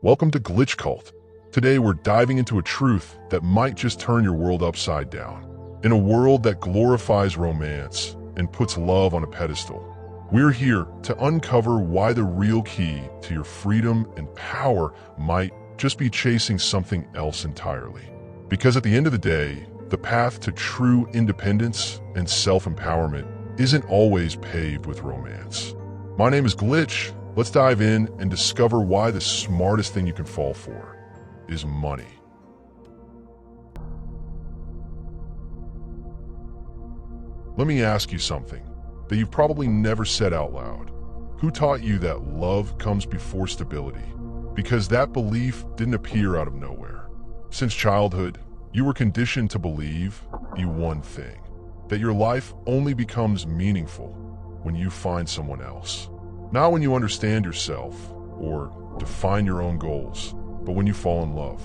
Welcome to Glitch Cult. Today we're diving into a truth that might just turn your world upside down. In a world that glorifies romance and puts love on a pedestal, we're here to uncover why the real key to your freedom and power might just be chasing something else entirely. Because at the end of the day, the path to true independence and self-empowerment isn't always paved with romance. My name is Glitch. Let's dive in and discover why the smartest thing you can fall for is money. Let me ask you something that you've probably never said out loud. Who taught you that love comes before stability? Because that belief didn't appear out of nowhere. Since childhood, you were conditioned to believe one thing, that your life only becomes meaningful when you find someone else. Not when you understand yourself or define your own goals, but when you fall in love.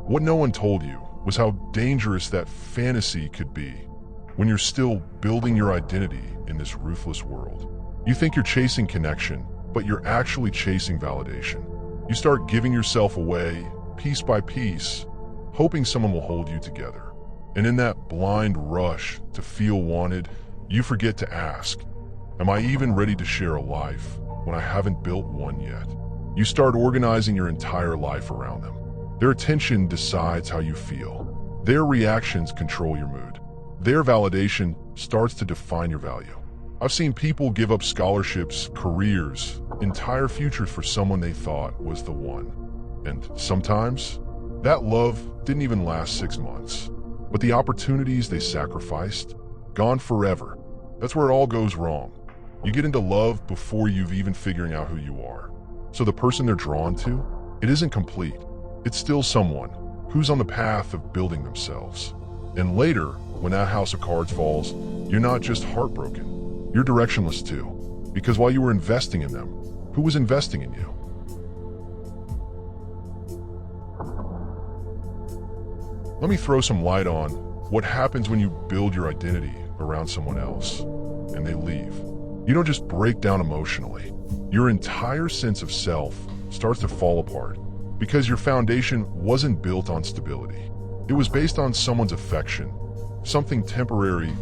What no one told you was how dangerous that fantasy could be when you're still building your identity in this ruthless world. You think you're chasing connection, but you're actually chasing validation. You start giving yourself away piece by piece, hoping someone will hold you together. And in that blind rush to feel wanted, you forget to ask, am I even ready to share a life when I haven't built one yet? You start organizing your entire life around them. Their attention decides how you feel. Their reactions control your mood. Their validation starts to define your value. I've seen people give up scholarships, careers, entire futures for someone they thought was the one. And sometimes, that love didn't even last 6 months. But the opportunities they sacrificed, gone forever. That's where it all goes wrong. You get into love before you've even figuring out who you are. So the person they're drawn to, it isn't complete. It's still someone who's on the path of building themselves. And later, when that house of cards falls, you're not just heartbroken. You're directionless too. Because while you were investing in them, who was investing in you? Let me throw some light on what happens when you build your identity around someone else and they leave. You don't just break down emotionally. Your entire sense of self starts to fall apart because your foundation wasn't built on stability. It was based on someone's affection, something temporary,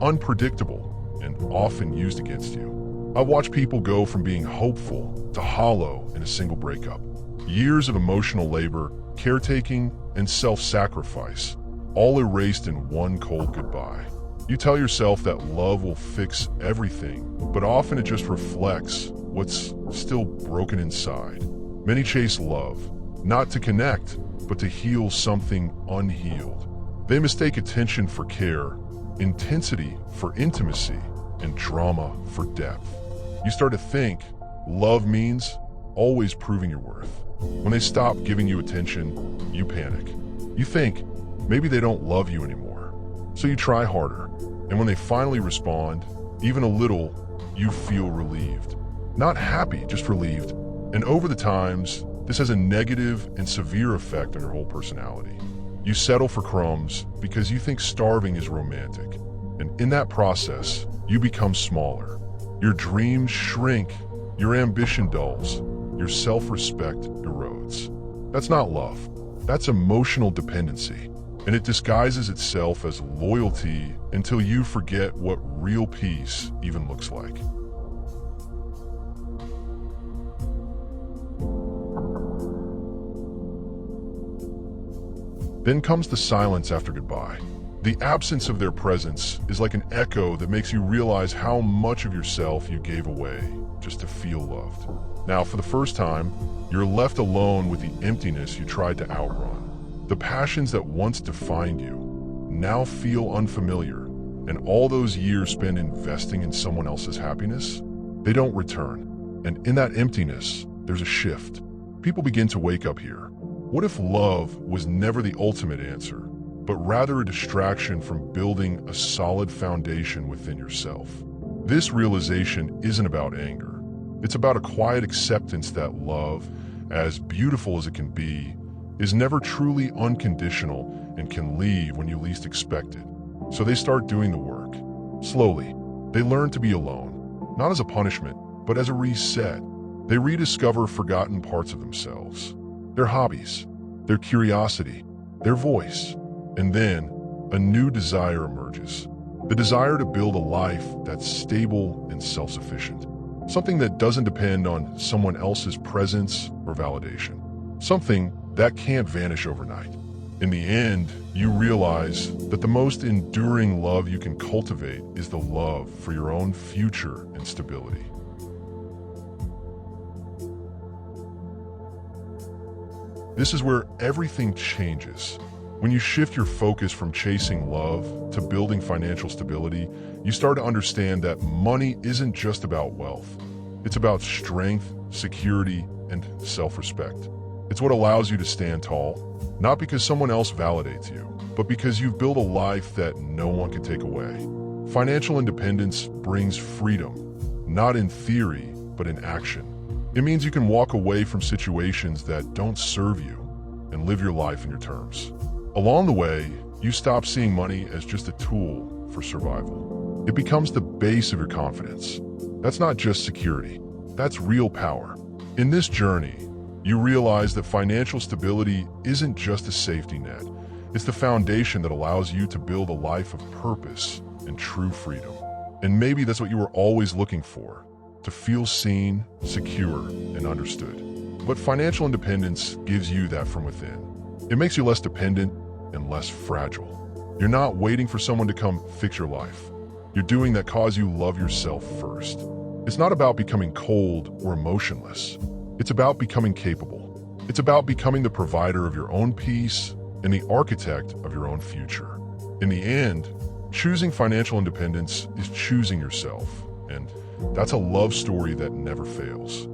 unpredictable, and often used against you. I've watched people go from being hopeful to hollow in a single breakup. Years of emotional labor, caretaking, and self-sacrifice, all erased in one cold goodbye. You tell yourself that love will fix everything, but often it just reflects what's still broken inside. Many chase love, not to connect, but to heal something unhealed. They mistake attention for care, intensity for intimacy, and drama for depth. You start to think love means always proving your worth. When they stop giving you attention, you panic. You think maybe they don't love you anymore. So you try harder, and when they finally respond, even a little, you feel relieved. Not happy, just relieved. And over the times, this has a negative and severe effect on your whole personality. You settle for crumbs because you think starving is romantic. And in that process, you become smaller. Your dreams shrink, your ambition dulls, your self-respect erodes. That's not love. That's emotional dependency. And it disguises itself as loyalty until you forget what real peace even looks like. Then comes the silence after goodbye. The absence of their presence is like an echo that makes you realize how much of yourself you gave away just to feel loved. Now, for the first time, you're left alone with the emptiness you tried to outrun. The passions that once defined you now feel unfamiliar, and all those years spent investing in someone else's happiness, they don't return. And in that emptiness, there's a shift. People begin to wake up here. What if love was never the ultimate answer, but rather a distraction from building a solid foundation within yourself? This realization isn't about anger. It's about a quiet acceptance that love, as beautiful as it can be, is never truly unconditional and can leave when you least expect it. So they start doing the work. Slowly, they learn to be alone, not as a punishment, but as a reset. They rediscover forgotten parts of themselves. their hobbies, their curiosity, their voice. And then a new desire emerges. The desire to build a life that's stable and self-sufficient. Something that doesn't depend on someone else's presence or validation. Something that can't vanish overnight. In the end, you realize that the most enduring love you can cultivate is the love for your own future and stability. This is where everything changes. When you shift your focus from chasing love to building financial stability, you start to understand that money isn't just about wealth. It's about strength, security, and self-respect. It's what allows you to stand tall, not because someone else validates you, but because you've built a life that no one can take away. Financial independence brings freedom, not in theory, but in action. It means you can walk away from situations that don't serve you and live your life in your terms. Along the way, you stop seeing money as just a tool for survival. It becomes the base of your confidence. That's not just security, that's real power. In this journey, you realize that financial stability isn't just a safety net. It's the foundation that allows you to build a life of purpose and true freedom. And maybe that's what you were always looking for, to feel seen, secure, and understood. But financial independence gives you that from within. It makes you less dependent and less fragile. You're not waiting for someone to come fix your life. You're doing that cause you love yourself first. It's not about becoming cold or emotionless. It's about becoming capable. It's about becoming the provider of your own peace and the architect of your own future. In the end, choosing financial independence is choosing yourself, and that's a love story that never fails.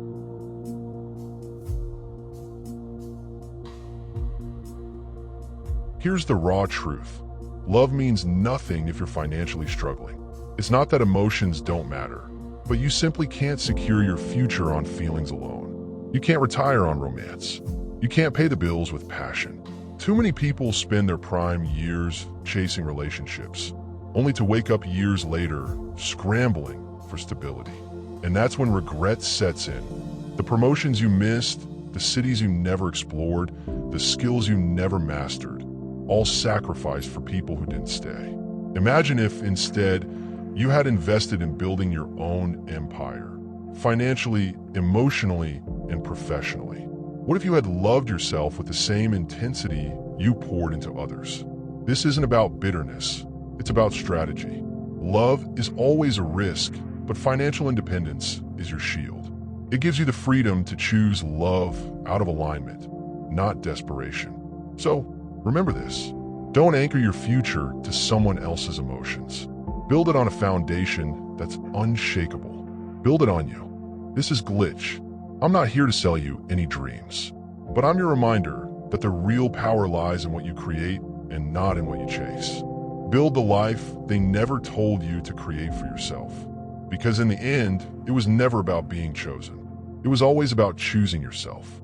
Here's the raw truth. Love means nothing if you're financially struggling. It's not that emotions don't matter, but you simply can't secure your future on feelings alone. You can't retire on romance. You can't pay the bills with passion. Too many people spend their prime years chasing relationships, only to wake up years later scrambling for stability. And that's when regret sets in. The promotions you missed, the cities you never explored, the skills you never mastered, all sacrificed for people who didn't stay. Imagine if, instead, you had invested in building your own empire, financially, emotionally, and professionally. What if you had loved yourself with the same intensity you poured into others? This isn't about bitterness, it's about strategy. Love is always a risk, but financial independence is your shield. It gives you the freedom to choose love out of alignment, not desperation. So, remember this. Don't anchor your future to someone else's emotions. Build it on a foundation that's unshakable. Build it on you. This is Glitch. I'm not here to sell you any dreams, but I'm your reminder that the real power lies in what you create and not in what you chase. Build the life they never told you to create for yourself. Because in the end, it was never about being chosen. It was always about choosing yourself.